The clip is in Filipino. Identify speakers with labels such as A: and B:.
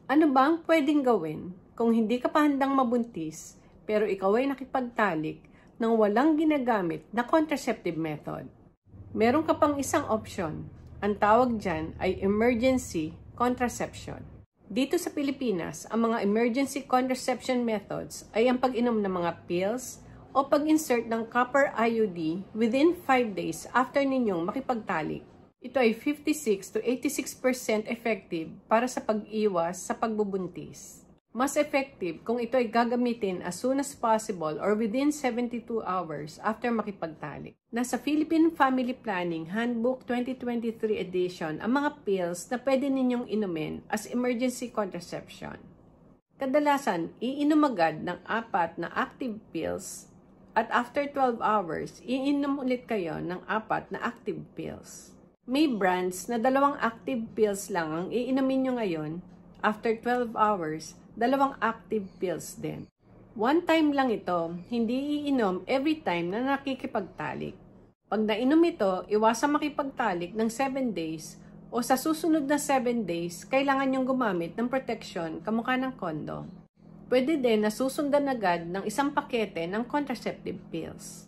A: Ano ba ang pwedeng gawin kung hindi ka pa handang mabuntis pero ikaw ay nakipagtalik nang walang ginagamit na contraceptive method? Meron ka pang isang option. Ang tawag dyan ay emergency contraception. Dito sa Pilipinas, ang mga emergency contraception methods ay ang pag-inom ng mga pills o pag-insert ng copper IUD within 5 days after ninyong makipagtalik. Ito ay 56 to 86% effective para sa pag-iwas sa pagbubuntis. Mas effective kung ito ay gagamitin as soon as possible or within 72 hours after makipagtalik. Nasa Philippine Family Planning Handbook 2023 edition ang mga pills na pwede ninyong inumin as emergency contraception. Kadalasan, iinom agad ng 4 na active pills at after 12 hours, iinom ulit kayo ng 4 na active pills. May brands na 2 active pills lang ang iinumin nyo ngayon. After 12 hours, 2 active pills din. One time lang ito, hindi iinom every time na nakikipagtalik. Pag nainom ito, iwasan makipagtalik ng 7 days o sa susunod na 7 days, kailangan nyong gumamit ng protection kamukha ng kondom. Pwede din na susundan agad ng isang pakete ng contraceptive pills.